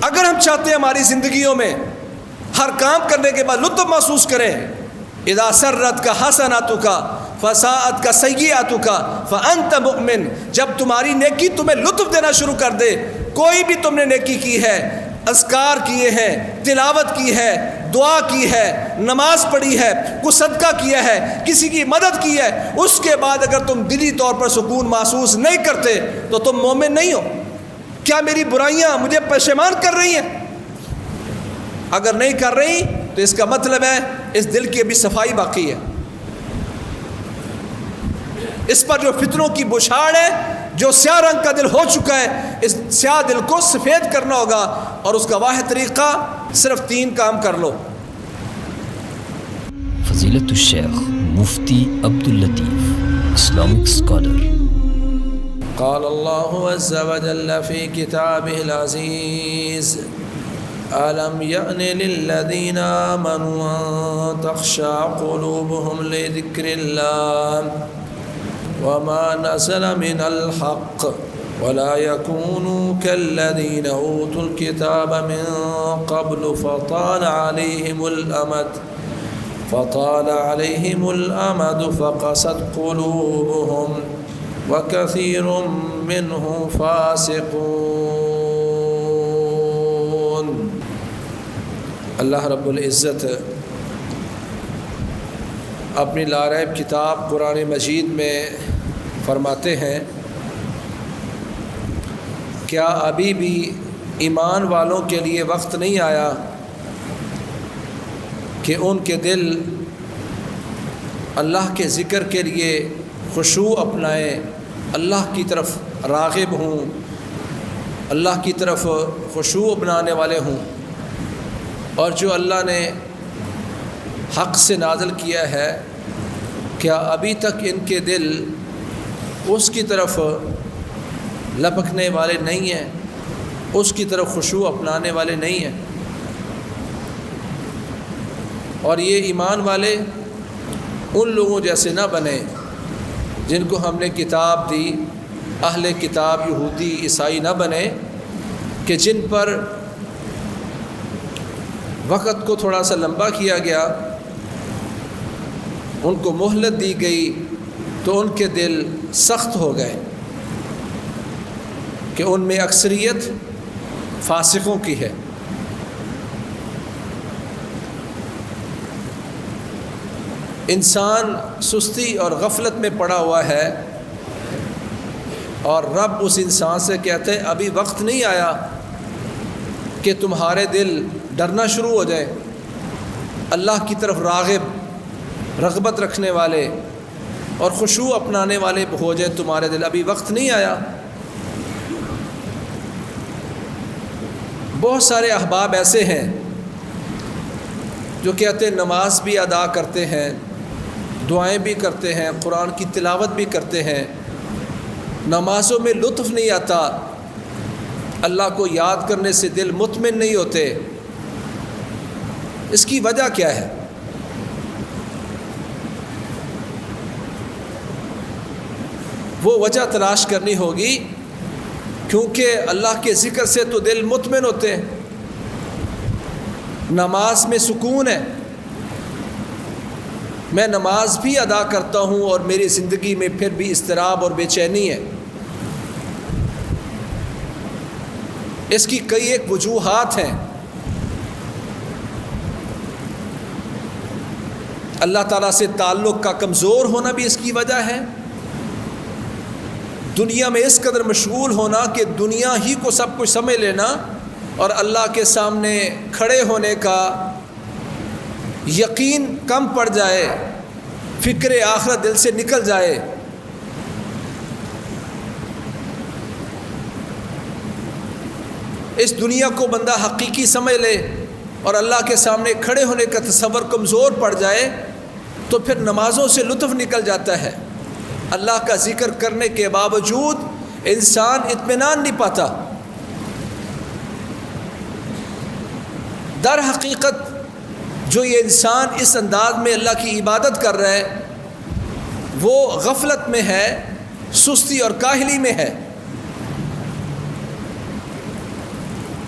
اگر ہم چاہتے ہیں ہماری زندگیوں میں ہر کام کرنے کے بعد لطف محسوس کریں، اذا سرت کا حسناتک فساءت کا سیئاتک فانت مؤمن، جب تمہاری نیکی تمہیں لطف دینا شروع کر دے، کوئی بھی تم نے نیکی کی ہے، اذکار کیے ہیں، تلاوت کی ہے، دعا کی ہے، نماز پڑھی ہے، کچھ صدقہ کیا ہے، کسی کی مدد کی ہے، اس کے بعد اگر تم دلی طور پر سکون محسوس نہیں کرتے تو تم مومن نہیں ہو۔ کیا میری برائیاں مجھے پشیمان کر رہی ہیں؟ اگر نہیں کر رہی تو اس کا مطلب ہے اس دل کی ابھی صفائی باقی ہے، اس پر جو فتنوں کی بچھاڑ ہے، جو سیاہ رنگ کا دل ہو چکا ہے، اس سیاہ دل کو سفید کرنا ہوگا، اور اس کا واحد طریقہ صرف 3 کام کر لو۔ فضیلت الشیخ مفتی عبداللطیف، اسلامک اسکالر۔ قال اللہ عز وجل فی کتابہ العزیز أَلَمْ يَأْنِ لِلَّذِينَ آمَنُوا أَن تَخْشَعَ قُلُوبُهُمْ لِذِكْرِ اللَّهِ وَمَا نَزَلَ مِنَ الْحَقِّ وَلَا يَكُونُوا كَالَّذِينَ أُوتُوا الْكِتَابَ مِن قَبْلُ فَطَالَ عَلَيْهِمُ الْأَمَدُ فَقَسَتْ قُلُوبُهُمْ وَكَثِيرٌ مِّنْهُمْ فَاسِقُونَ۔ اللہ رب العزت اپنی لاریب کتاب قرآن مجید میں فرماتے ہیں، کیا ابھی بھی ایمان والوں کے لیے وقت نہیں آیا کہ ان کے دل اللہ کے ذکر کے لیے خشوع اپنائیں، اللہ کی طرف راغب ہوں، اللہ کی طرف خشوع اپنانے والے ہوں، اور جو اللہ نے حق سے نازل کیا ہے کیا ابھی تک ان کے دل اس کی طرف لپکنے والے نہیں ہیں، اس کی طرف خشوع اپنانے والے نہیں ہیں؟ اور یہ ایمان والے ان لوگوں جیسے نہ بنے جن کو ہم نے کتاب دی، اہل کتاب یہودی عیسائی نہ بنے کہ جن پر وقت کو تھوڑا سا لمبا کیا گیا، ان کو مہلت دی گئی تو ان کے دل سخت ہو گئے کہ ان میں اکثریت فاسقوں کی ہے۔ انسان سستی اور غفلت میں پڑا ہوا ہے، اور رب اس انسان سے کہتے ہیں ابھی وقت نہیں آیا کہ تمہارے دل ڈرنا شروع ہو جائے، اللہ کی طرف راغب رغبت رکھنے والے اور خشوع اپنانے والے ہو جائے تمہارے دل، ابھی وقت نہیں آیا۔ بہت سارے احباب ایسے ہیں جو کہتے ہیں نماز بھی ادا کرتے ہیں، دعائیں بھی کرتے ہیں، قرآن کی تلاوت بھی کرتے ہیں، نمازوں میں لطف نہیں آتا، اللہ کو یاد کرنے سے دل مطمئن نہیں ہوتے۔ اس کی وجہ کیا ہے؟ وہ وجہ تلاش کرنی ہوگی، کیونکہ اللہ کے ذکر سے تو دل مطمئن ہوتے ہیں، نماز میں سکون ہے، میں نماز بھی ادا کرتا ہوں اور میری زندگی میں پھر بھی اضطراب اور بے چینی ہے۔ اس کی کئی ایک وجوہات ہیں۔ اللہ تعالیٰ سے تعلق کا کمزور ہونا بھی اس کی وجہ ہے، دنیا میں اس قدر مشغول ہونا کہ دنیا ہی کو سب کچھ سمجھ لینا، اور اللہ کے سامنے کھڑے ہونے کا یقین کم پڑ جائے، فکر آخرت دل سے نکل جائے۔ اس دنیا کو بندہ حقیقی سمجھ لے اور اللہ کے سامنے کھڑے ہونے کا تصور کمزور پڑ جائے تو پھر نمازوں سے لطف نکل جاتا ہے۔ اللہ کا ذکر کرنے کے باوجود انسان اطمینان نہیں پاتا۔ در حقیقت جو یہ انسان اس انداز میں اللہ کی عبادت کر رہا ہے وہ غفلت میں ہے، سستی اور کاہلی میں ہے۔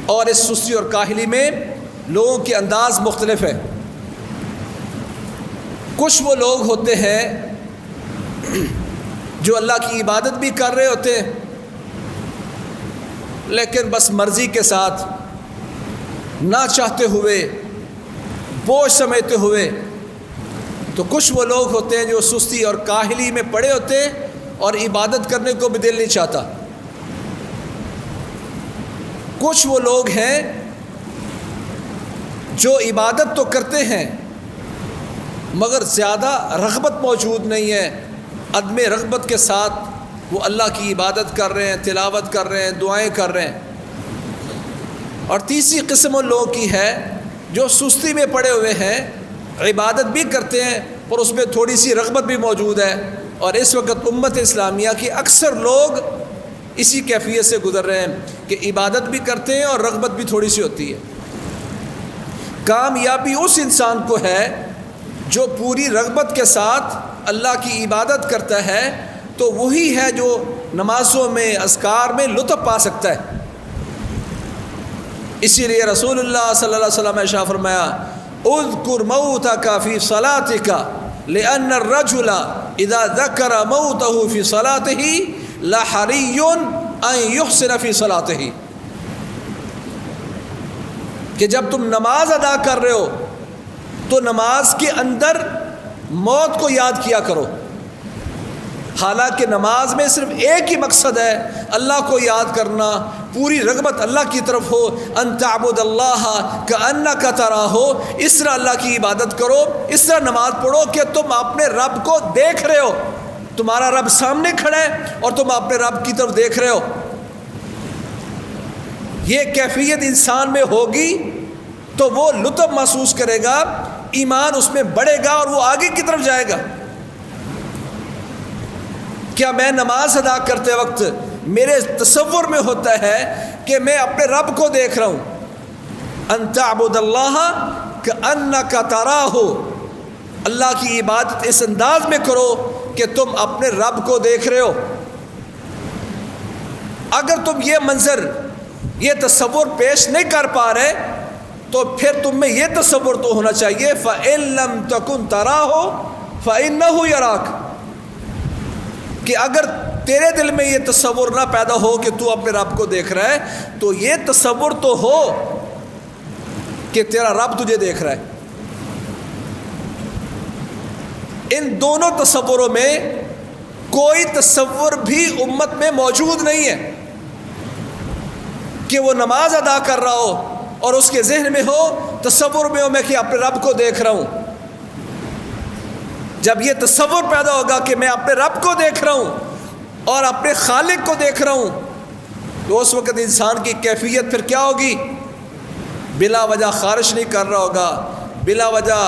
اور اس سستی اور کاہلی میں لوگوں کے انداز مختلف ہے۔ کچھ وہ لوگ ہوتے ہیں جو اللہ کی عبادت بھی کر رہے ہوتے ہیں لیکن بس مرضی کے ساتھ، نہ چاہتے ہوئے، بوجھ سمجھتے ہوئے۔ تو کچھ وہ لوگ ہوتے ہیں جو سستی اور کاہلی میں پڑے ہوتے ہیں اور عبادت کرنے کو بھی دل نہیں چاہتا۔ کچھ وہ لوگ ہیں جو عبادت تو کرتے ہیں مگر زیادہ رغبت موجود نہیں ہے، عدم رغبت کے ساتھ وہ اللہ کی عبادت کر رہے ہیں، تلاوت کر رہے ہیں، دعائیں کر رہے ہیں۔ اور تیسری قسم ان لوگوں کی ہے جو سستی میں پڑے ہوئے ہیں، عبادت بھی کرتے ہیں اور اس میں تھوڑی سی رغبت بھی موجود ہے۔ اور اس وقت امت اسلامیہ کے اکثر لوگ اسی کیفیت سے گزر رہے ہیں کہ عبادت بھی کرتے ہیں اور رغبت بھی تھوڑی سی ہوتی ہے۔ کامیابی اس انسان کو ہے جو پوری رغبت کے ساتھ اللہ کی عبادت کرتا ہے، تو وہی ہے جو نمازوں میں، اذکار میں لطف پا سکتا ہے۔ اسی لیے رسول اللہ صلی اللہ علیہ وسلم نے ارشاد فرمایا اذکر موتک فی صلاتک لأن الرجل اذا ذکر موتہ فی صلاتہ لحری ان یحسن فی صلاتہ، کہ جب تم نماز ادا کر رہے ہو تو نماز کے اندر موت کو یاد کیا کرو۔ حالانکہ نماز میں صرف ایک ہی مقصد ہے، اللہ کو یاد کرنا، پوری رغبت اللہ کی طرف ہو، ان تعبد اللہ کأنک تراہ، اس طرح اللہ کی عبادت کرو، اس طرح نماز پڑھو کہ تم اپنے رب کو دیکھ رہے ہو، تمہارا رب سامنے کھڑا ہے اور تم اپنے رب کی طرف دیکھ رہے ہو۔ یہ کیفیت انسان میں ہوگی تو وہ لطف محسوس کرے گا، ایمان اس میں بڑھے گا اور وہ آگے کی طرف جائے گا۔ کیا میں نماز ادا کرتے وقت میرے تصور میں ہوتا ہے کہ میں اپنے رب کو دیکھ رہا ہوں؟ ان تعبد اللہ کأنک تراہ، اللہ کی عبادت اس انداز میں کرو کہ تم اپنے رب کو دیکھ رہے ہو۔ اگر تم یہ منظر، یہ تصور پیش نہیں کر پا رہے تو پھر تم میں یہ تصور تو ہونا چاہیے فَإِن لَمْ تَكُنْ تَرَاهُ فَإِنَّهُ يَرَاكَ، کہ اگر تیرے دل میں یہ تصور نہ پیدا ہو کہ تو اپنے رب کو دیکھ رہا ہے تو یہ تصور تو ہو کہ تیرا رب تجھے دیکھ رہا ہے۔ ان دونوں تصوروں میں کوئی تصور بھی امت میں موجود نہیں ہے کہ وہ نماز ادا کر رہا ہو اور اس کے ذہن میں ہو، تصور میں ہو میں کہ اپنے رب کو دیکھ رہا ہوں۔ جب یہ تصور پیدا ہوگا کہ میں اپنے رب کو دیکھ رہا ہوں اور اپنے خالق کو دیکھ رہا ہوں تو اس وقت انسان کی کیفیت پھر کیا ہوگی؟ بلا وجہ خارش نہیں کر رہا ہوگا، بلا وجہ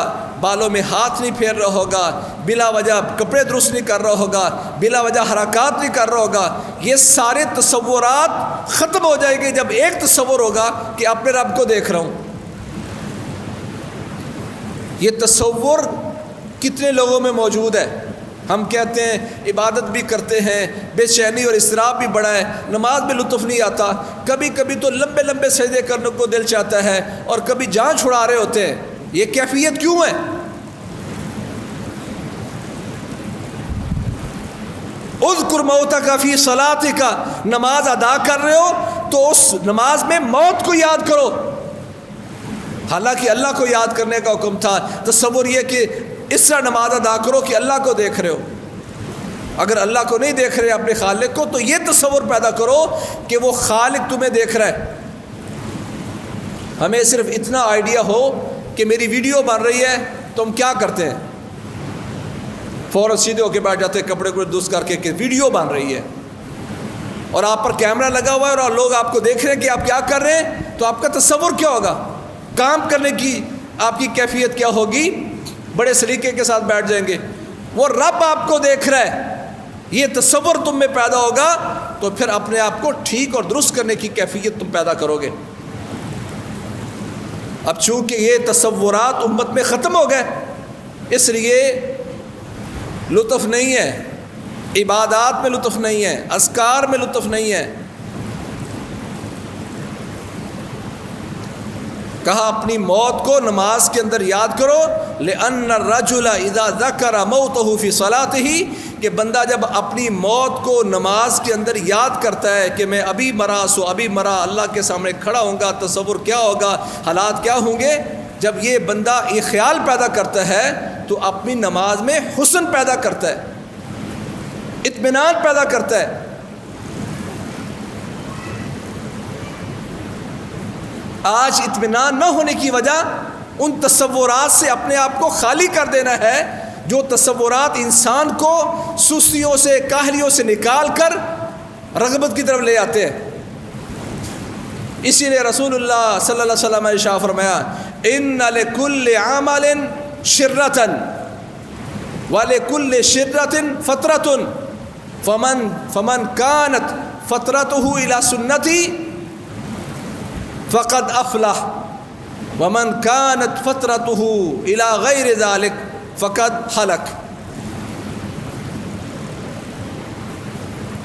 بالوں میں ہاتھ نہیں پھیر رہا ہوگا، بلا وجہ کپڑے درست نہیں کر رہا ہوگا، بلا وجہ حرکات نہیں کر رہا ہوگا۔ یہ سارے تصورات ختم ہو جائیں گے جب ایک تصور ہوگا کہ اپنے رب کو دیکھ رہا ہوں۔ یہ تصور کتنے لوگوں میں موجود ہے؟ ہم کہتے ہیں عبادت بھی کرتے ہیں، بے چینی اور اضطراب بھی بڑا ہے، نماز میں لطف نہیں آتا، کبھی کبھی تو لمبے لمبے سجدے کرنے کو دل چاہتا ہے اور کبھی جان چھڑا رہے ہوتے ہیں۔ یہ کیفیت کیوں ہے؟ اذکر موتک فی صلاتک، نماز ادا کر رہے ہو تو اس نماز میں موت کو یاد کرو۔ حالانکہ اللہ کو یاد کرنے کا حکم تھا، تصور یہ کہ اس طرح نماز ادا کرو کہ اللہ کو دیکھ رہے ہو۔ اگر اللہ کو نہیں دیکھ رہے اپنے خالق کو تو یہ تصور پیدا کرو کہ وہ خالق تمہیں دیکھ رہا ہے۔ ہمیں صرف اتنا آئیڈیا ہو کہ میری ویڈیو بن رہی ہے تو ہم کیا کرتے ہیں؟ فوراً سیدھے ہو کے بیٹھ جاتے ہیں کپڑے کو درست کر کے کہ ویڈیو بن رہی ہے اور آپ پر کیمرہ لگا ہوا ہے اور لوگ آپ کو دیکھ رہے ہیں کہ آپ کیا کر رہے ہیں، تو آپ کا تصور کیا ہوگا؟ کام کرنے کی آپ کی کیفیت کیا ہوگی؟ بڑے سلیقے کے ساتھ بیٹھ جائیں گے۔ وہ رب آپ کو دیکھ رہا ہے، یہ تصور تم میں پیدا ہوگا تو پھر اپنے آپ کو ٹھیک اور درست کرنے کی کیفیت تم پیدا کرو گے۔ اب چونکہ یہ تصورات امت میں ختم ہو گئے، اس لیے لطف نہیں ہے، عبادات میں لطف نہیں ہے، اذکار میں لطف نہیں ہے۔ کہا اپنی موت کو نماز کے اندر یاد کرو، لأن الرجل اذا ذکر موتہ فی صلاتہ، کہ بندہ جب اپنی موت کو نماز کے اندر یاد کرتا ہے کہ میں ابھی مرا سو ابھی مرا، اللہ کے سامنے کھڑا ہوں گا، تصور کیا ہوگا، حالات کیا ہوں گے، جب یہ بندہ یہ خیال پیدا کرتا ہے تو اپنی نماز میں حسن پیدا کرتا ہے، اطمینان پیدا کرتا ہے۔ آج اطمینان نہ ہونے کی وجہ ان تصورات سے اپنے آپ کو خالی کر دینا ہے، جو تصورات انسان کو سستیوں سے کاہلیوں سے نکال کر رغبت کی طرف لے آتے ہیں۔ اسی لیے رسول اللہ صلی اللہ علیہ وسلم نے ارشاد فرمایا، ان لکل عمل شرۃ ولکل شرۃ فترۃ فمن كانت فترته الى سنتی فقد افلح ومن كانت فترته الى غیر ذلك فقد ہلک۔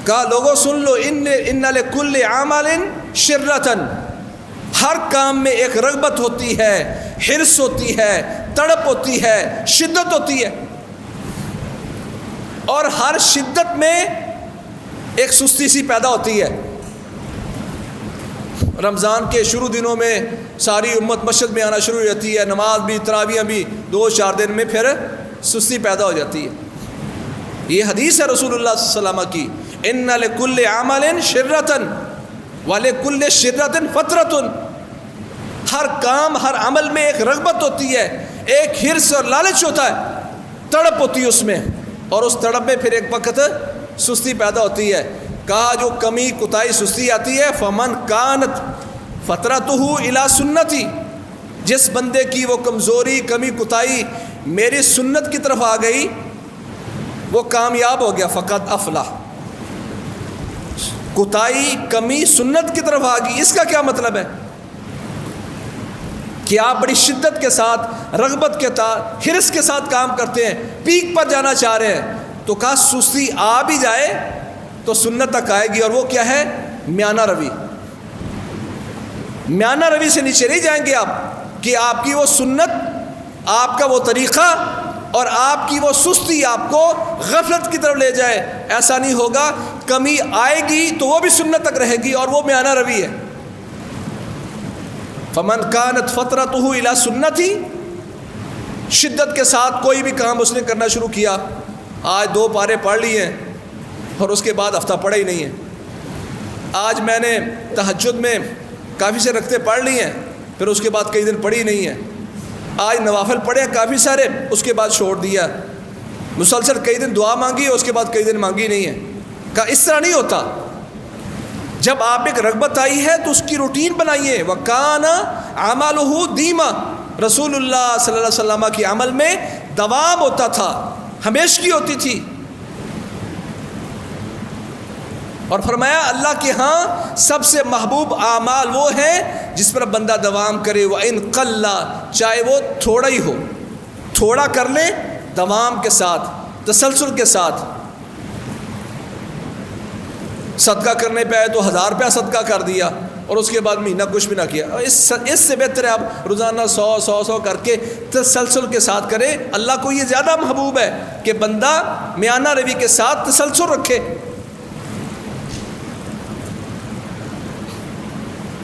کہا لوگوں سن لو، ان لکل عمل شرۃ، ہر کام میں ایک رغبت ہوتی ہے، حرص ہوتی ہے، تڑپ ہوتی ہے، شدت ہوتی ہے، اور ہر شدت میں ایک سستی سی پیدا ہوتی ہے۔ رمضان کے شروع دنوں میں ساری امت مسجد میں آنا شروع ہو جاتی ہے، نماز بھی تراویح بھی 2-4 دن میں پھر سستی پیدا ہو جاتی ہے۔ یہ حدیث ہے رسول اللہ صلی اللہ علیہ وسلم کی، ان لکل عمل شرۃ ولکل شرۃ فترۃ، ہر کام ہر عمل میں ایک رغبت ہوتی ہے، ایک حرص اور لالچ ہوتا ہے، تڑپ ہوتی ہے اس میں، اور اس تڑپ میں پھر ایک وقت سستی پیدا ہوتی ہے۔ کہا جو کمی کوتاہی سستی آتی ہے، فمن کانت فترتہ الی سنتی، جس بندے کی وہ کمزوری کمی کوتاہی میری سنت کی طرف آ گئی وہ کامیاب ہو گیا، فقط افلح۔ کوتاہی کمی سنت کی طرف آ گئی، اس کا کیا مطلب ہے کہ آپ بڑی شدت کے ساتھ رغبت کے ساتھ حرص کے ساتھ کام کرتے ہیں، پیک پر جانا چاہ رہے ہیں، تو کہا سستی آ بھی جائے تو سنت تک آئے گی، اور وہ کیا ہے؟ میانہ روی۔ میانہ روی سے نیچے نہیں جائیں گے آپ کہ آپ کی وہ سنت، آپ کا وہ طریقہ اور آپ کی وہ سستی آپ کو غفلت کی طرف لے جائے، ایسا نہیں ہوگا۔ کمی آئے گی تو وہ بھی سنت تک رہے گی، اور وہ میانہ روی ہے۔ فمن کانت فترتہ الی سنتی، شدت کے ساتھ کوئی بھی کام اس نے کرنا شروع کیا، آج 2 پارے پڑھ لیے ہیں اور اس کے بعد ہفتہ پڑھا ہی نہیں ہے، آج میں نے تہجد میں کافی سے رکعتیں پڑھ لی ہیں، پھر اس کے بعد کئی دن پڑھی نہیں ہے، آج نوافل پڑھے کافی سارے، اس کے بعد چھوڑ دیا، مسلسل کئی دن دعا مانگی اور اس کے بعد کئی دن مانگی نہیں ہے۔ کہا اس طرح نہیں ہوتا، جب آپ ایک رغبت آئی ہے تو اس کی روٹین بنائیے۔ وَكَانَ عَمَلُهُ دِيمًا، رسول اللہ صلی اللہ علیہ وسلم کی عمل میں دوام ہوتا تھا، ہمیشگی ہوتی تھی، اور فرمایا اللہ کے ہاں سب سے محبوب اعمال وہ ہیں جس پر بندہ دوام کرے، وَإِن قَلَّ، چاہے وہ تھوڑا ہی ہو، تھوڑا کر لے دوام کے ساتھ، تسلسل کے ساتھ۔ صدقہ کرنے پہ آئے تو 1000 روپیہ صدقہ کر دیا اور اس کے بعد مہینہ کچھ بھی نہ کیا، اس سے بہتر ہے آپ روزانہ 100 کر کے تسلسل کے ساتھ کریں۔ اللہ کو یہ زیادہ محبوب ہے کہ بندہ میانہ روی کے ساتھ تسلسل رکھے۔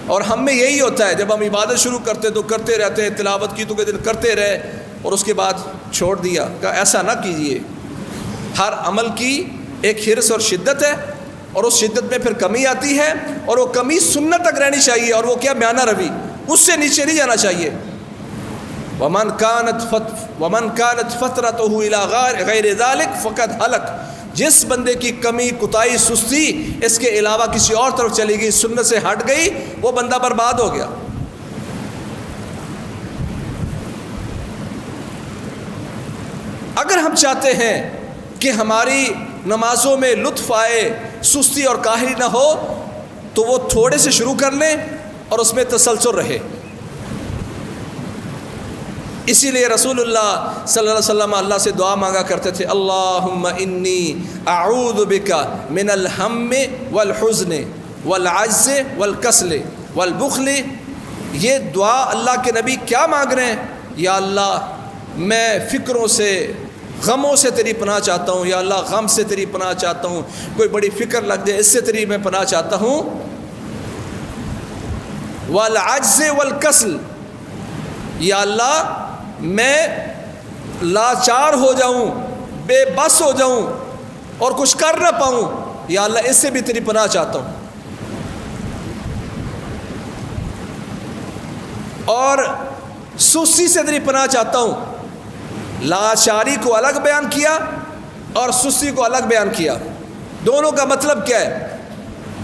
اور ہم میں یہی ہوتا ہے، جب ہم عبادت شروع کرتے تو کرتے رہتے ہیں، تلاوت کی تو کئی دن کرتے رہے اور اس کے بعد چھوڑ دیا۔ کہ ایسا نہ کیجیے، ہر عمل کی ایک حرص اور شدت ہے، اور اس شدت میں پھر کمی آتی ہے، اور وہ کمی سنت تک رہنی چاہیے، اور وہ کیا؟ میانہ روی، اس سے نیچے نہیں جانا چاہیے۔ وَمَنْ كَانَتْ فَتْرَتُهُ إِلَى غَيْرِ ذَلِكَ فَقَدْ هَلَكَ، جس بندے کی کمی کوتاہی سستی اس کے علاوہ کسی اور طرف چلی گئی، سنت سے ہٹ گئی، وہ بندہ برباد ہو گیا۔ اگر ہم چاہتے ہیں کہ ہماری نمازوں میں لطف آئے، سستی اور کاہلی نہ ہو، تو وہ تھوڑے سے شروع کر لیں اور اس میں تسلسل رہے۔ اسی لیے رسول اللہ صلی اللہ علیہ وسلم اللہ سے دعا مانگا کرتے تھے، اللہم انی اعوذ بک من الہم والحزن والعجز والکسل والبخل یہ دعا اللہ کے نبی کیا مانگ رہے ہیں؟ یا اللہ میں فکروں سے، غموں سے تیری پناہ چاہتا ہوں، یا اللہ غم سے تیری پناہ چاہتا ہوں، کوئی بڑی فکر لگ جائے اس سے تیری میں پناہ چاہتا ہوں۔ والعجز والکسل، یا اللہ میں لاچار ہو جاؤں، بے بس ہو جاؤں اور کچھ کر نہ پاؤں، یا اللہ اس سے بھی تیری پناہ چاہتا ہوں۔ اور سستی سے تیری پناہ چاہتا ہوں۔ لاچاری کو الگ بیان کیا اور سستی کو الگ بیان کیا۔ دونوں کا مطلب کیا ہے؟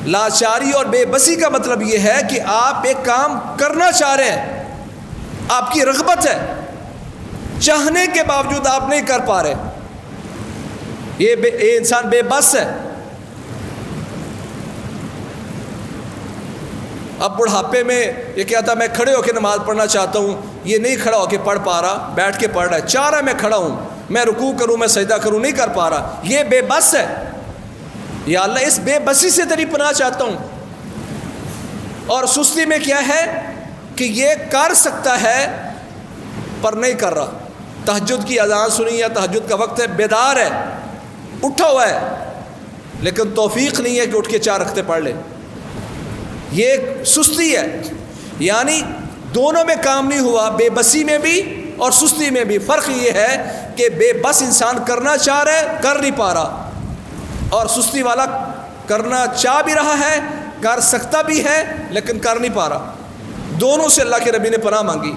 لاچاری اور بے بسی کا مطلب یہ ہے کہ آپ ایک کام کرنا چاہ رہے ہیں، آپ کی رغبت ہے، چاہنے کے باوجود آپ نہیں کر پا رہے، یہ انسان بے بس ہے۔ اب بڑھاپے میں یہ کہتا میں کھڑے ہو کے نماز پڑھنا چاہتا ہوں، یہ نہیں کھڑا ہو کے پڑھ پا رہا، بیٹھ کے پڑھ رہا ہے، چاہ رہا ہے میں کھڑا ہوں، میں رکوع کروں، میں سجدہ کروں، نہیں کر پا رہا، یہ بے بس ہے۔ یا اللہ اس بے بسی سے تیری پناہ چاہتا ہوں۔ اور سستی میں کیا ہے کہ یہ کر سکتا ہے پر نہیں کر رہا۔ تہجد کی اذان سنی یا تہجد کا وقت ہے، بیدار ہے، اٹھا ہوا ہے، لیکن توفیق نہیں ہے کہ اٹھ کے 4 رکعتیں پڑھ لے، یہ ایک سستی ہے۔ یعنی دونوں میں کام نہیں ہوا، بے بسی میں بھی اور سستی میں بھی۔ فرق یہ ہے کہ بے بس انسان کرنا چاہ رہا ہے، کر نہیں پا رہا، اور سستی والا کرنا چاہ بھی رہا ہے، کر سکتا بھی ہے لیکن کر نہیں پا رہا۔ دونوں سے اللہ کے نبی نے پناہ مانگی،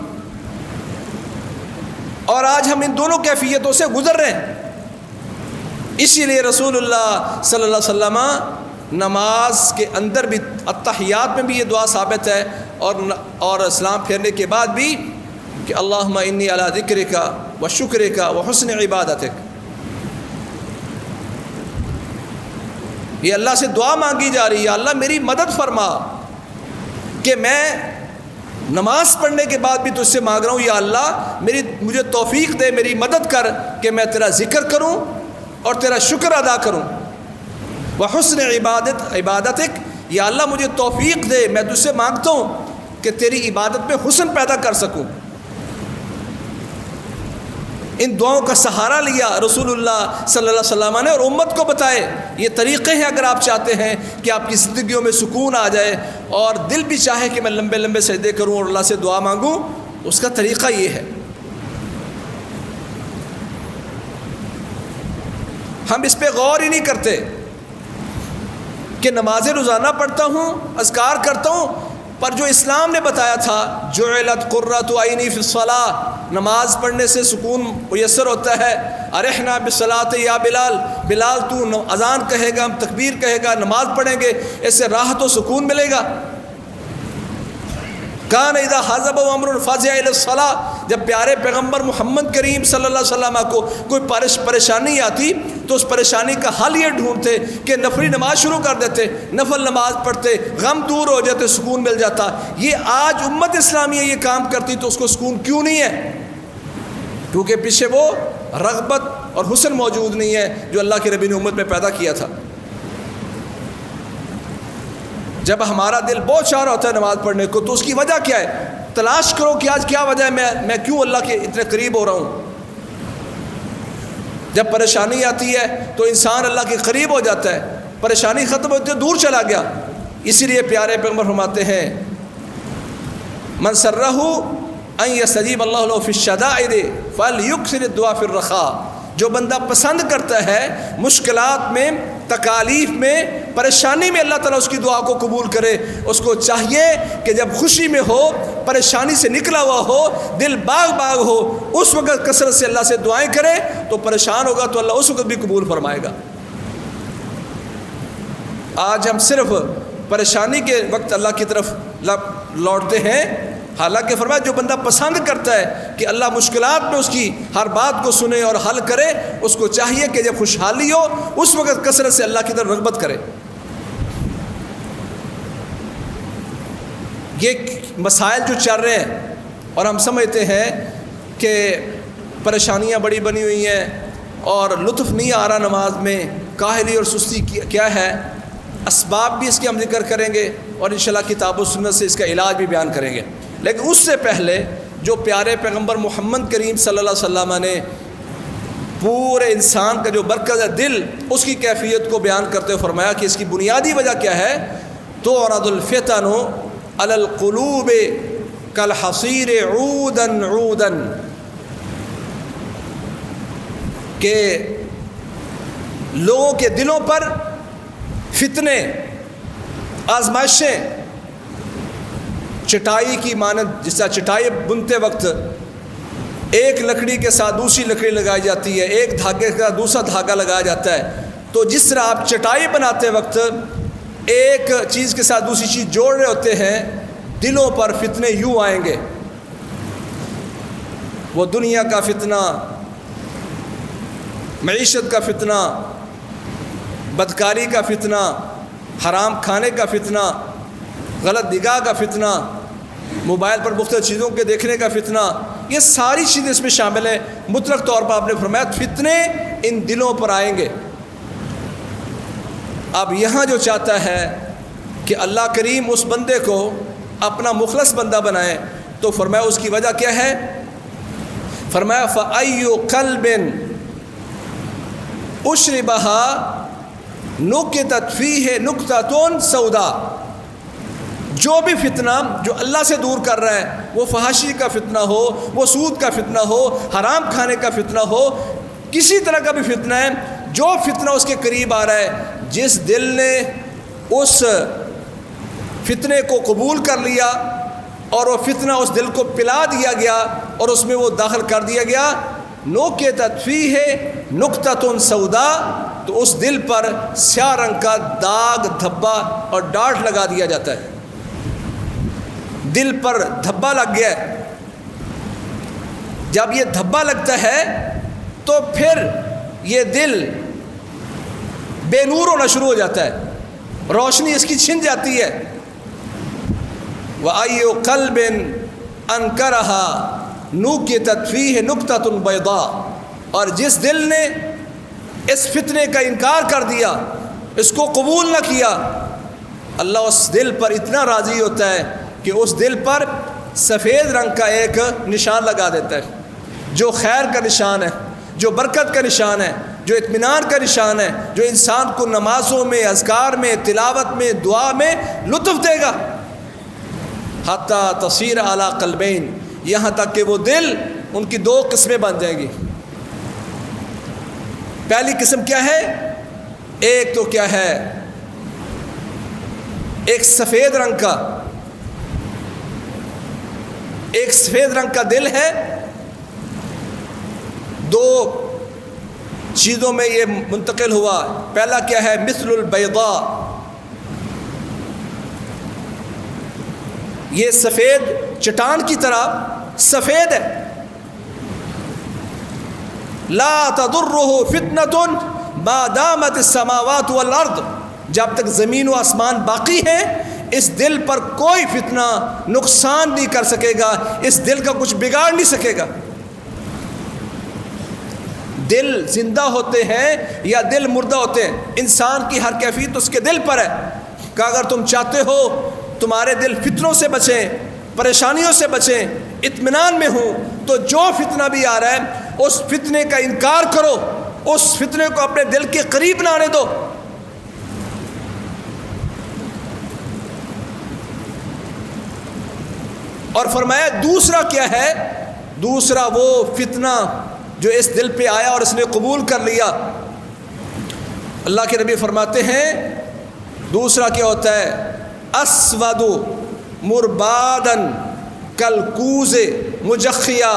اور آج ہم ان دونوں کیفیتوں سے گزر رہے ہیں۔ اسی لیے رسول اللہ صلی اللہ علیہ وسلم نماز کے اندر بھی، التحیات میں بھی یہ دعا ثابت ہے، اور سلام پھیرنے کے بعد بھی کہ اللہم انی علی ذکرک و شکرک و حسن عبادتک۔ یہ اللہ سے دعا مانگی جا رہی ہے، اللہ میری مدد فرما کہ میں نماز پڑھنے کے بعد بھی تجھ سے مانگ رہا ہوں، یا اللہ مجھے توفیق دے، میری مدد کر کہ میں تیرا ذکر کروں اور تیرا شکر ادا کروں۔ وحسن عبادتک، یا اللہ مجھے توفیق دے، میں تجھ سے مانگتا ہوں کہ تیری عبادت میں حسن پیدا کر سکوں۔ ان دعاؤں کا سہارا لیا رسول اللہ صلی اللہ علیہ وسلم نے، اور امت کو بتائے یہ طریقے ہیں اگر آپ چاہتے ہیں کہ آپ کی زندگیوں میں سکون آ جائے اور دل بھی چاہے کہ میں لمبے لمبے سجدے کروں اور اللہ سے دعا مانگوں، اس کا طریقہ یہ ہے۔ ہم اس پہ غور ہی نہیں کرتے کہ نماز روزانہ پڑھتا ہوں، اذکار کرتا ہوں، پر جو اسلام نے بتایا تھا جعلت قرۃ عینی فی الصلاۃ، نماز پڑھنے سے سکون میسر ہوتا ہے۔ ارحنا بالصلاۃ یا بلال، بلال تو اذان کہے گا، ہم تکبیر کہے گا، نماز پڑھیں گے، اس سے راحت و سکون ملے گا۔ کان اذا حزب امر فزع الی الصلاۃ، جب پیارے پیغمبر محمد کریم صلی اللہ علیہ وسلم کو کوئی پریشانی آتی تو اس پریشانی کا حل یہ ڈھونڈتے کہ نفلی نماز شروع کر دیتے، نفل نماز پڑھتے، غم دور ہو جاتے، سکون مل جاتا۔ یہ آج امت اسلامیہ یہ کام کرتی تو اس کو سکون کیوں نہیں ہے؟ کیونکہ پیچھے وہ رغبت اور حسن موجود نہیں ہے جو اللہ کے نبی نے امت میں پیدا کیا تھا۔ جب ہمارا دل بہت چاہ رہا ہوتا ہے نماز پڑھنے کو تو اس کی وجہ کیا ہے؟ تلاش کرو کہ آج کیا وجہ ہے، میں کیوں اللہ کے اتنے قریب ہو رہا ہوں۔ جب پریشانی آتی ہے تو انسان اللہ کے قریب ہو جاتا ہے، پریشانی ختم ہوتی ہے دور چلا گیا۔ اسی لیے پیارے پیغمبر فرماتے ہیں من سرہ ان یستجیب اللہ له فی الشدائد فلیکثر الدعاء فی الرخاء، جو بندہ پسند کرتا ہے مشکلات میں، تکالیف میں، پریشانی میں اللہ تعالیٰ اس کی دعا کو قبول کرے، اس کو چاہیے کہ جب خوشی میں ہو، پریشانی سے نکلا ہوا ہو، دل باغ ہو، اس وقت کثرت سے اللہ سے دعائیں کرے، تو پریشان ہوگا تو اللہ اس وقت بھی قبول فرمائے گا۔ آج ہم صرف پریشانی کے وقت اللہ کی طرف لوٹتے ہیں، حالانکہ فرمایا جو بندہ پسند کرتا ہے کہ اللہ مشکلات میں اس کی ہر بات کو سنے اور حل کرے، اس کو چاہیے کہ جب خوشحالی ہو اس وقت کثرت سے اللہ کی طرف رغبت کرے۔ یہ مسائل جو چل رہے ہیں اور ہم سمجھتے ہیں کہ پریشانیاں بڑی بنی ہوئی ہیں اور لطف نہیں آ رہا نماز میں، کاہلی اور سستی کیا ہے، اسباب بھی اس کے ہم ذکر کریں گے اور انشاءاللہ کتاب و سنت سے اس کا علاج بھی بیان کریں گے۔ لیکن اس سے پہلے جو پیارے پیغمبر محمد کریم صلی اللہ علیہ وسلم نے پورے انسان کا جو مرکز ہے دل، اس کی کیفیت کو بیان کرتے ہوئے فرمایا کہ اس کی بنیادی وجہ کیا ہے؟ تعرض الفتن علی القلوب کالحصیر عودا عودا، کہ لوگوں کے دلوں پر فتنے، آزمائشیں چٹائی کی مانند، جس طرح چٹائی بنتے وقت ایک لکڑی کے ساتھ دوسری لکڑی لگائی جاتی ہے، ایک دھاگے کے ساتھ دوسرا دھاگا لگایا جاتا ہے، تو جس طرح آپ چٹائی بناتے وقت ایک چیز کے ساتھ دوسری چیز جوڑ رہے ہوتے ہیں، دلوں پر فتنے یوں آئیں گے، وہ دنیا کا فتنہ، معیشت کا فتنہ، بدکاری کا فتنہ، حرام کھانے کا فتنہ، غلط نگاہ کا فتنہ، موبائل پر مختلف چیزوں کے دیکھنے کا فتنہ، یہ ساری چیزیں اس میں شامل ہیں۔ مطلق طور پر آپ نے فرمایا فتنے ان دلوں پر آئیں گے۔ اب یہاں جو چاہتا ہے کہ اللہ کریم اس بندے کو اپنا مخلص بندہ بنائے، تو فرمایا اس کی وجہ کیا ہے؟ فرمایا فَأَيُّ قَلْبٍ أُشْرِبَهَا نُكِتَتْ فِيهِ نُكْتَةٌ سَوْدَاء، جو بھی فتنہ جو اللہ سے دور کر رہا ہے، وہ فحاشی کا فتنہ ہو، وہ سود کا فتنہ ہو، حرام کھانے کا فتنہ ہو، کسی طرح کا بھی فتنہ ہے، جو فتنہ اس کے قریب آ رہا ہے، جس دل نے اس فتنے کو قبول کر لیا اور وہ فتنہ اس دل کو پلا دیا گیا اور اس میں وہ داخل کر دیا گیا، نُكِتَتْ فِيهِ نُكْتَةٌ سَوْدَاء، تو اس دل پر سیاہ رنگ کا داغ، دھبا اور ڈاٹ لگا دیا جاتا ہے۔ دل پر دھبا لگ گیا ہے، جب یہ دھبا لگتا ہے تو پھر یہ دل بے نور ہونا شروع ہو جاتا ہے، روشنی اس کی چھن جاتی ہے۔ وَأَيُّ قَلْبٍ أَنْكَرَهَا نُكِتَتْ فِيهِ نُكْتَةٌ بَيْضَاء، اور جس دل نے اس فتنے کا انکار کر دیا، اس کو قبول نہ کیا، اللہ اس دل پر اتنا راضی ہوتا ہے کہ اس دل پر سفید رنگ کا ایک نشان لگا دیتا ہے، جو خیر کا نشان ہے، جو برکت کا نشان ہے، جو اطمینان کا نشان ہے، جو انسان کو نمازوں میں، اذکار میں، تلاوت میں، دعا میں لطف دے گا۔ حتی تصیر علی قلبین، یہاں تک کہ وہ دل ان کی دو قسمیں بن جائیں گی۔ پہلی قسم کیا ہے؟ ایک تو کیا ہے؟ ایک سفید رنگ کا، ایک سفید رنگ کا دل ہے، دو چیزوں میں یہ منتقل ہوا۔ پہلا کیا ہے؟ مثل البیضاء، یہ سفید چٹان کی طرح سفید ہے، لا تضرہ فتنة ما دامت السماوات والارض، جب تک زمین و آسمان باقی ہیں اس دل پر کوئی فتنہ نقصان نہیں کر سکے گا، اس دل کا کچھ بگاڑ نہیں سکے گا۔ دل زندہ ہوتے ہیں یا دل مردہ ہوتے ہیں، انسان کی ہر کیفیت اس کے دل پر ہے کہ اگر تم چاہتے ہو تمہارے دل فتنوں سے بچیں، پریشانیوں سے بچیں، اطمینان میں ہوں، تو جو فتنہ بھی آ رہا ہے اس فتنے کا انکار کرو، اس فتنے کو اپنے دل کے قریب نہ آنے دو۔ اور فرمایا دوسرا کیا ہے؟ دوسرا وہ فتنہ جو اس دل پہ آیا اور اس نے قبول کر لیا، اللہ کے نبی فرماتے ہیں دوسرا کیا ہوتا ہے؟ اسود مربادن کلکوز مجخیا،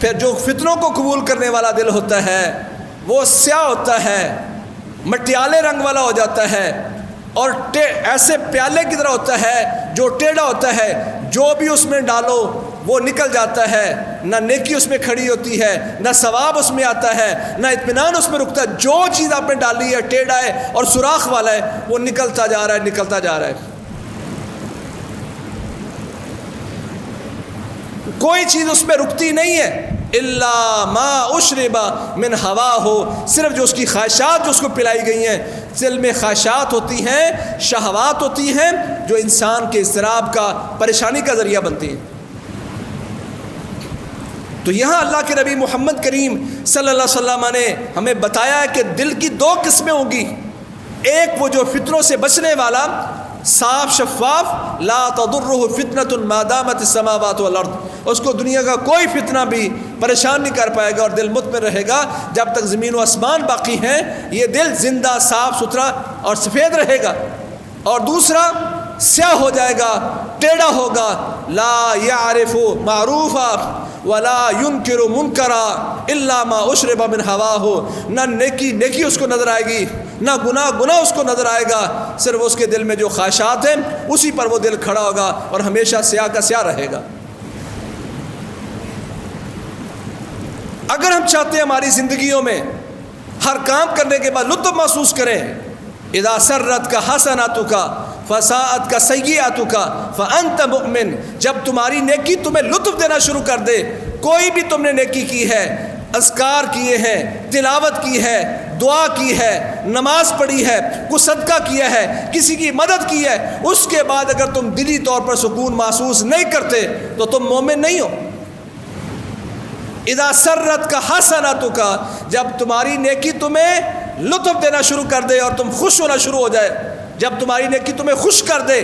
پھر جو فتنوں کو قبول کرنے والا دل ہوتا ہے وہ سیاہ ہوتا ہے، مٹیالے رنگ والا ہو جاتا ہے، اور ایسے پیالے کی طرح ہوتا ہے جو ٹیڑھا ہوتا ہے، جو بھی اس میں ڈالو وہ نکل جاتا ہے، نہ نیکی اس میں کھڑی ہوتی ہے، نہ ثواب اس میں آتا ہے، نہ اطمینان اس میں رکتا ہے، جو چیز آپ نے ڈالی ہے ٹیڑھا ہے اور سوراخ والا ہے، وہ نکلتا جا رہا ہے، نکلتا جا رہا ہے، کوئی چیز اس میں رکتی نہیں ہے۔ الا ما اشرب من ہوا ہو، صرف جو اس کی خواہشات جو اس کو پلائی گئی ہیں، دل میں خواہشات ہوتی ہیں، شہوات ہوتی ہیں جو انسان کے اضطراب کا، پریشانی کا ذریعہ بنتی ہیں۔ تو یہاں اللہ کے نبی محمد کریم صلی اللہ علیہ وسلم نے ہمیں بتایا ہے کہ دل کی دو قسمیں ہوں گی، ایک وہ جو فتنوں سے بچنے والا، صاف شفاف، لا تضرہ فتنۃ ما دامت السماوات والارض، اس کو دنیا کا کوئی فتنہ بھی پریشان نہیں کر پائے گا اور دل مطمئن رہے گا جب تک زمین و آسمان باقی ہیں، یہ دل زندہ، صاف ستھرا اور سفید رہے گا۔ اور دوسرا سیاہ ہو جائے گا، ٹیڑھا ہوگا، لا یعرف معروفا ولا ینکر منکرا الا ما اشرب من ہواہ، نہ نیکی اس کو نظر آئے گی، نہ گناہ اس کو نظر آئے گا، صرف اس کے دل میں جو خواہشات ہیں اسی پر وہ دل کھڑا ہوگا اور ہمیشہ سیاہ کا سیاہ رہے گا۔ اگر ہم چاہتے ہیں ہماری زندگیوں میں ہر کام کرنے کے بعد لطف محسوس کریں، اذا سرت کا حسناتک فساءت کا سیئاتک فانت مؤمن، جب تمہاری نیکی تمہیں لطف دینا شروع کر دے، کوئی بھی تم نے نیکی کی ہے، اذکار کیے ہیں، تلاوت کی ہے، دعا کی ہے، نماز پڑھی ہے، کوئی صدقہ کیا ہے، کسی کی مدد کی ہے، اس کے بعد اگر تم دلی طور پر سکون محسوس نہیں کرتے تو تم مومن نہیں ہو۔ اذا سرت کا حسناتک، جب تمہاری نیکی تمہیں لطف دینا شروع کر دے اور تم خوش ہونا شروع ہو جائے، جب تمہاری نیکی تمہیں خوش کر دے،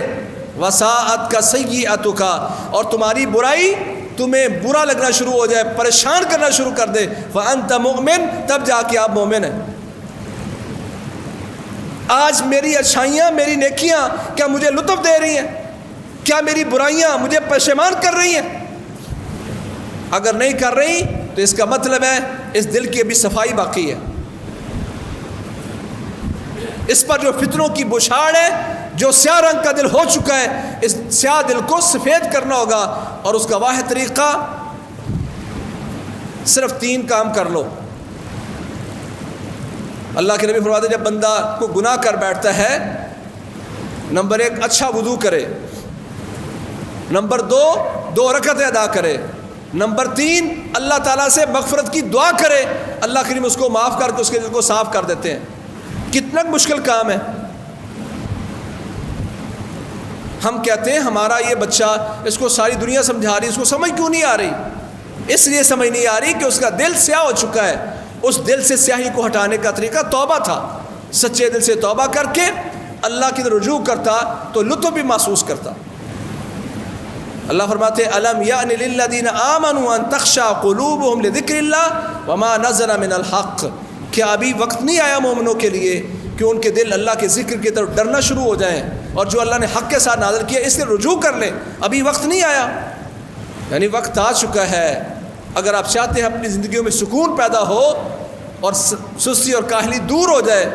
وساءت کا سیئاتک، اور تمہاری برائی تمہیں برا لگنا شروع ہو جائے، پریشان کرنا شروع کر دے، فانت مؤمن، تب جا کے آپ مومن ہیں۔ آج میری اچھائیاں، میری نیکیاں کیا مجھے لطف دے رہی ہیں؟ کیا میری برائیاں مجھے پشیمان کر رہی ہیں؟ اگر نہیں کر رہی تو اس کا مطلب ہے اس دل کی ابھی صفائی باقی ہے، اس پر جو فتنوں کی بوچھاڑ ہے، جو سیاہ رنگ کا دل ہو چکا ہے، اس سیاہ دل کو سفید کرنا ہوگا، اور اس کا واحد طریقہ صرف 3 کام کر لو۔ اللہ کے نبی فرماتے ہیں جب بندہ کو گناہ کر بیٹھتا ہے، نمبر 1 اچھا وضو کرے، نمبر 2 رکعتیں ادا کرے، نمبر 3 اللہ تعالیٰ سے مغفرت کی دعا کرے، اللہ کریم اس کو معاف کر کے اس کے دل کو صاف کر دیتے ہیں۔ کتنا مشکل کام ہے۔ ہم کہتے ہیں ہمارا یہ بچہ، اس کو ساری دنیا سمجھا رہی، اس کو سمجھ کیوں نہیں آ رہی؟ اس لیے سمجھ نہیں آ رہی کہ اس کا دل سیاہ ہو چکا ہے۔ اس دل سے سیاہی کو ہٹانے کا طریقہ توبہ تھا، سچے دل سے توبہ کر کے اللہ کی طرف رجوع کرتا تو لطف بھی محسوس کرتا۔ اللہ فرماتے الم یأن للذین آمنوا ان تخشع قلوبهم لذکر اللہ وما نزل من الحق، کیا ابھی وقت نہیں آیا مومنوں کے لیے کہ ان کے دل اللہ کے ذکر کی طرف ڈرنا شروع ہو جائیں اور جو اللہ نے حق کے ساتھ نازل کیا اس سے رجوع کر لیں؟ ابھی وقت نہیں آیا، یعنی وقت آ چکا ہے۔ اگر آپ چاہتے ہیں اپنی زندگیوں میں سکون پیدا ہو اور سستی اور کاہلی دور ہو جائے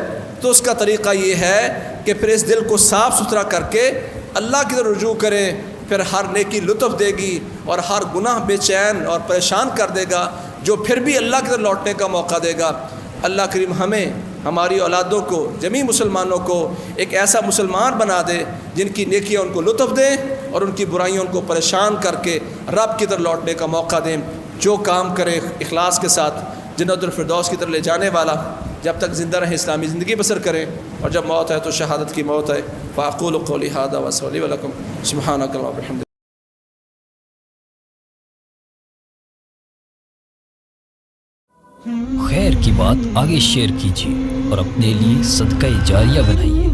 تو اس کا طریقہ یہ ہے کہ پھر اس دل کو صاف ستھرا کر کے اللہ کی طرف رجوع کریں، پھر ہر نیکی لطف دے گی اور ہر گناہ بے چین اور پریشان کر دے گا، جو پھر بھی اللہ کی طرف لوٹنے کا موقع دے گا۔ اللہ کریم ہمیں، ہماری اولادوں کو، جمیع مسلمانوں کو ایک ایسا مسلمان بنا دے جن کی نیکیاں ان کو لطف دیں اور ان کی برائیاں ان کو پریشان کر کے رب کی طرف لوٹنے کا موقع دیں۔ جو کام کرے اخلاص کے ساتھ جنت الفردوس کی طرف لے جانے والا، جب تک زندہ رہیں اسلامی زندگی بسر کریں، اور جب موت ہے تو شہادت کی موت ہے۔ فاقول قولی ھذا واستغفر لکم سبحانک اللہم وبحمدک۔ خیر کی بات آگے شیئر کیجیے اور اپنے لیے صدقہ جاریہ بنائیے۔